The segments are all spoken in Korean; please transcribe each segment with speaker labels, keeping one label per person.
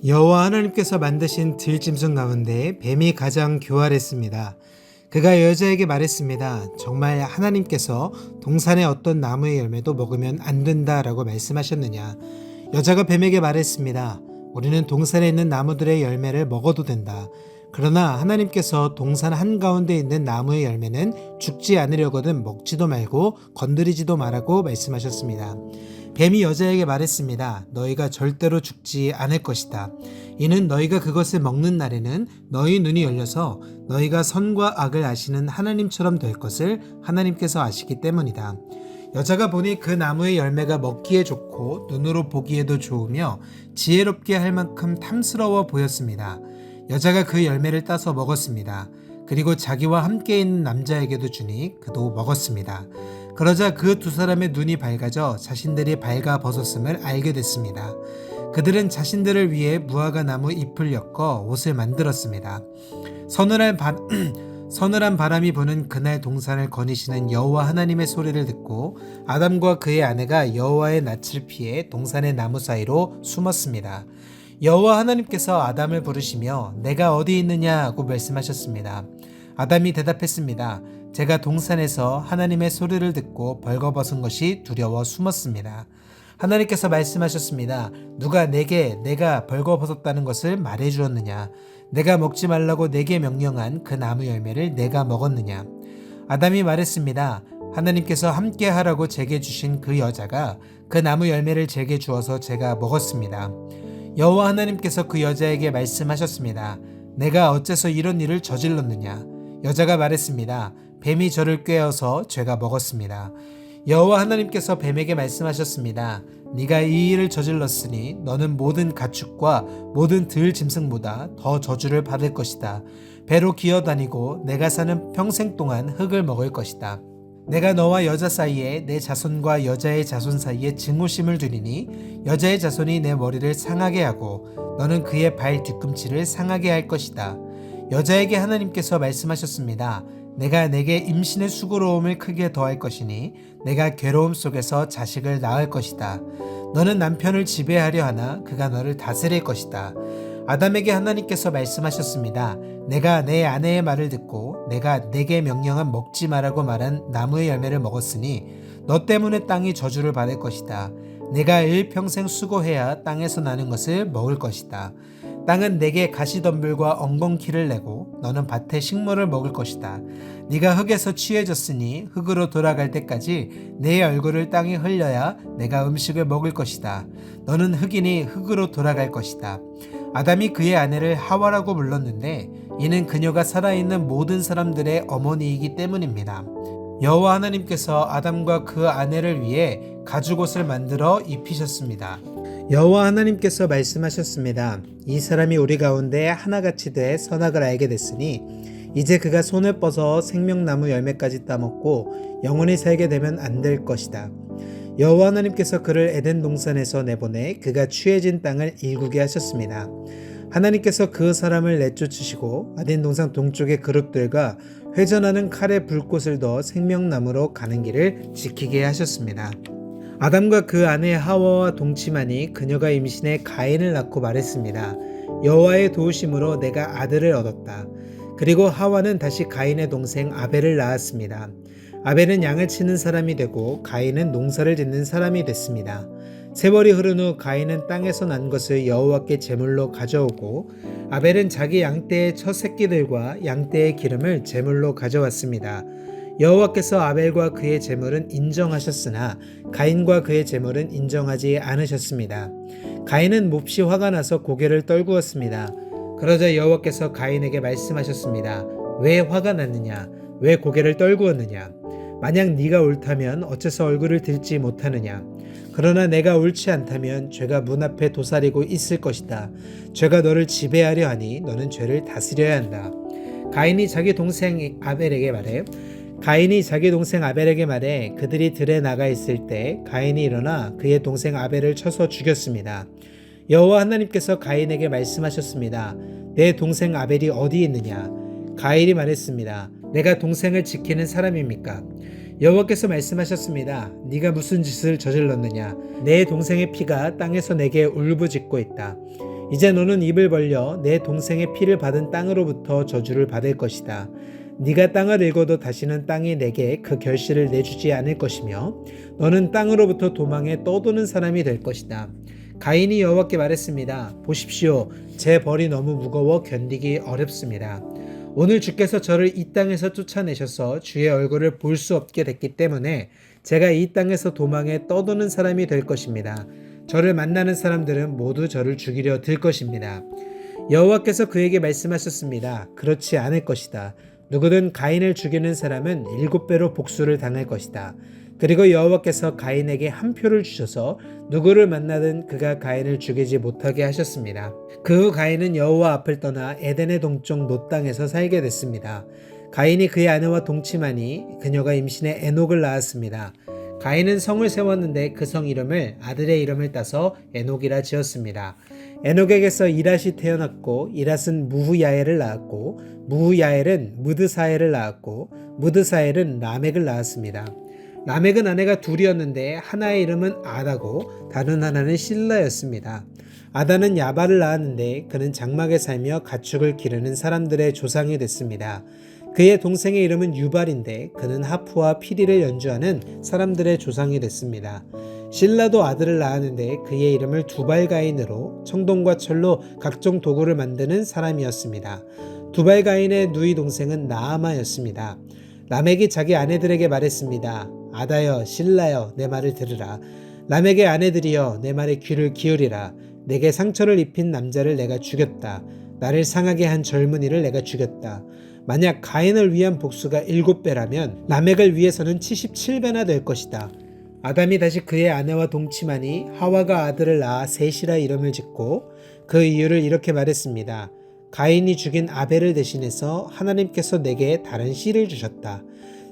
Speaker 1: 여호와 하나님께서 만드신 들짐승 가운데 뱀이 가장 교활했습니다. 그가 여자에게 말했습니다. 정말 하나님께서 동산의 어떤 나무의 열매도 먹으면 안 된다라고 말씀하셨느냐? 여자가 뱀에게 말했습니다. 우리는 동산에 있는 나무들의 열매를 먹어도 된다. 그러나 하나님께서 동산 한가운데 있는 나무의 열매는 죽지 않으려거든 먹지도 말고 건드리지도 말라고 말씀하셨습니다. 뱀이 여자에게 말했습니다. 너희가 절대로 죽지 않을 것이다. 이는 너희가 그것을 먹는 날에는 너희 눈이 열려서 너희가 선과 악을 아시는 하나님처럼 될 것을 하나님께서 아시기 때문이다. 여자가 보니 그 나무의 열매가 먹기에 좋고 눈으로 보기에도 좋으며 지혜롭게 할 만큼 탐스러워 보였습니다. 여자가 그 열매를 따서 먹었습니다. 그리고 자기와 함께 있는 남자에게도 주니 그도 먹었습니다. 그러자 그 두 사람의 눈이 밝아져 자신들이 발가 벗었음을 알게 됐습니다. 그들은 자신들을 위해 무화과 나무 잎을 엮어 옷을 만들었습니다. 서늘한 바람이 부는 그날 동산을 거니시는 여호와 하나님의 소리를 듣고 아담과 그의 아내가 여호와의 낯을 피해 동산의 나무 사이로 숨었습니다. 여호와 하나님께서 아담을 부르시며 내가 어디 있느냐고 말씀하셨습니다. 아담이 대답했습니다. 제가 동산에서 하나님의 소리를 듣고 벌거벗은 것이 두려워 숨었습니다. 하나님께서 말씀하셨습니다. 누가 내게 내가 벌거벗었다는 것을 말해 주었느냐? 내가 먹지 말라고 내게 명령한 그 나무 열매를 내가 먹었느냐? 아담이 말했습니다. 하나님께서 함께 하라고 제게 주신 그 여자가 그 나무 열매를 제게 주어서 제가 먹었습니다. 여호와 하나님께서 그 여자에게 말씀하셨습니다. 내가 어째서 이런 일을 저질렀느냐? 여자가 말했습니다. 뱀이 저를 꿰어서 제가 먹었습니다. 여호와 하나님께서 뱀에게 말씀하셨습니다. 네가 이 일을 저질렀으니 너는 모든 가축과 모든 들짐승보다 더 저주를 받을 것이다. 배로 기어다니고 내가 사는 평생 동안 흙을 먹을 것이다. 내가 너와 여자 사이에 내 자손과 여자의 자손 사이에 증오심을 두리니 여자의 자손이 내 머리를 상하게 하고 너는 그의 발 뒤꿈치를 상하게 할 것이다. 여자에게 하나님께서 말씀하셨습니다. 내가 내게 임신의 수고로움을 크게 더할 것이니 내가 괴로움 속에서 자식을 낳을 것이다. 너는 남편을 지배하려 하나 그가 너를 다스릴 것이다. 아담에게 하나님께서 말씀하셨습니다. 내가 내 아내의 말을 듣고 내가 내게 명령한 먹지 말라고 말한 나무의 열매를 먹었으니 너 때문에 땅이 저주를 받을 것이다. 내가 일평생 수고해야 땅에서 나는 것을 먹을 것이다. 땅은 내게 가시덤불과 엉겅퀴를 내고 너는 밭의 식물을 먹을 것이다. 네가 흙에서 취해졌으니 흙으로 돌아갈 때까지 내 얼굴을 땅에 흘려야 내가 음식을 먹을 것이다. 너는 흙이니 흙으로 돌아갈 것이다. 아담이 그의 아내를 하와라고 불렀는데 이는 그녀가 살아있는 모든 사람들의 어머니이기 때문입니다. 여호와 하나님께서 아담과 그 아내를 위해 가죽옷을 만들어 입히셨습니다. 여호와 하나님께서 말씀하셨습니다. 이 사람이 우리 가운데 하나같이 돼 선악을 알게 됐으니 이제 그가 손을 뻗어 생명나무 열매까지 따먹고 영원히 살게 되면 안 될 것이다. 여호와 하나님께서 그를 에덴 동산에서 내보내 그가 취해진 땅을 일구게 하셨습니다. 하나님께서 그 사람을 내쫓으시고 에덴 동산 동쪽의 그룹들과 회전하는 칼에 불꽃을 넣어 생명나무로 가는 길을 지키게 하셨습니다. 아담과 그 아내 하와와 동침하니 그녀가 임신해 가인을 낳고 말했습니다. 여호와의 도우심으로 내가 아들을 얻었다. 그리고 하와는 다시 가인의 동생 아벨을 낳았습니다. 아벨은 양을 치는 사람이 되고 가인은 농사를 짓는 사람이 됐습니다. 세월이 흐른 후 가인은 땅에서 난 것을 여호와께 제물로 가져오고 아벨은 자기 양떼의 첫 새끼들과 양떼의 기름을 제물로 가져왔습니다. 여호와께서 아벨과 그의 제물은 인정하셨으나 가인과 그의 제물은 인정하지 않으셨습니다. 가인은 몹시 화가 나서 고개를 떨구었습니다. 그러자 여호와께서 가인에게 말씀하셨습니다. 왜 화가 났느냐? 왜 고개를 떨구었느냐? 만약 네가 옳다면 어째서 얼굴을 들지 못하느냐? 그러나 내가 옳지 않다면 죄가 문 앞에 도사리고 있을 것이다. 죄가 너를 지배하려 하니 너는 죄를 다스려야 한다. 가인이 자기 동생 아벨에게 말해 그들이 들에 나가 있을 때 가인이 일어나 그의 동생 아벨을 쳐서 죽였습니다. 여호와 하나님께서 가인에게 말씀하셨습니다. 내 동생 아벨이 어디 있느냐? 가인이 말했습니다. 내가 동생을 지키는 사람입니까? 여호와께서 말씀하셨습니다. 네가 무슨 짓을 저질렀느냐? 내 동생의 피가 땅에서 내게 울부짖고 있다. 이제 너는 입을 벌려 내 동생의 피를 받은 땅으로부터 저주를 받을 것이다. 네가 땅을 읽어도 다시는 땅이 내게 그 결실을 내주지 않을 것이며 너는 땅으로부터 도망해 떠도는 사람이 될 것이다. 가인이 여호와께 말했습니다. 보십시오. 제 벌이 너무 무거워 견디기 어렵습니다. 오늘 주께서 저를 이 땅에서 쫓아내셔서 주의 얼굴을 볼 수 없게 됐기 때문에 제가 이 땅에서 도망해 떠도는 사람이 될 것입니다. 저를 만나는 사람들은 모두 저를 죽이려 들 것입니다. 여호와께서 그에게 말씀하셨습니다. 그렇지 않을 것이다. 누구든 가인을 죽이는 사람은 7배로 복수를 당할 것이다. 그리고 여호와께서 가인에게 한 표를 주셔서 누구를 만나든 그가 가인을 죽이지 못하게 하셨습니다. 그 후 가인은 여호와 앞을 떠나 에덴의 동쪽 놋 땅에서 살게 됐습니다. 가인이 그의 아내와 동침하니 그녀가 임신해 에녹을 낳았습니다. 가인은 성을 세웠는데 그 성 이름을 아들의 이름을 따서 에녹이라 지었습니다. 에녹에게서 이랏이 태어났고 이랏은 무후야엘을 낳았고 무후야엘은 무드사엘을 낳았고 무드사엘은 라멕을 낳았습니다. 라멕은 아내가 둘이었는데 하나의 이름은 아다고 다른 하나는 실라였습니다. 아다는 야발을 낳았는데 그는 장막에 살며 가축을 기르는 사람들의 조상이 됐습니다. 그의 동생의 이름은 유발인데 그는 하프와 피리를 연주하는 사람들의 조상이 됐습니다. 실라도 아들을 낳았는데 그의 이름을 두발가인으로 청동과 철로 각종 도구를 만드는 사람이었습니다. 두발가인의 누이 동생은 나아마였습니다. 라멕이 자기 아내들에게 말했습니다. 아다여 실라여 내 말을 들으라. 라멕의 아내들이여 내 말에 귀를 기울이라. 내게 상처를 입힌 남자를 내가 죽였다. 나를 상하게 한 젊은이를 내가 죽였다. 만약 가인을 위한 복수가 7배라면 라멕을 위해서는 77배나 될 것이다. 아담이 다시 그의 아내와 동침하니 하와가 아들을 낳아 셋이라 이름을 짓고 그 이유를 이렇게 말했습니다. 가인이 죽인 아벨을 대신해서 하나님께서 내게 다른 씨를 주셨다.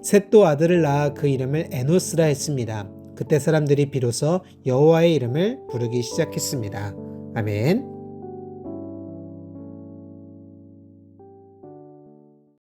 Speaker 1: 셋도 아들을 낳아 그 이름을 에노스라 했습니다. 그때 사람들이 비로소 여호와의 이름을 부르기 시작했습니다. 아멘.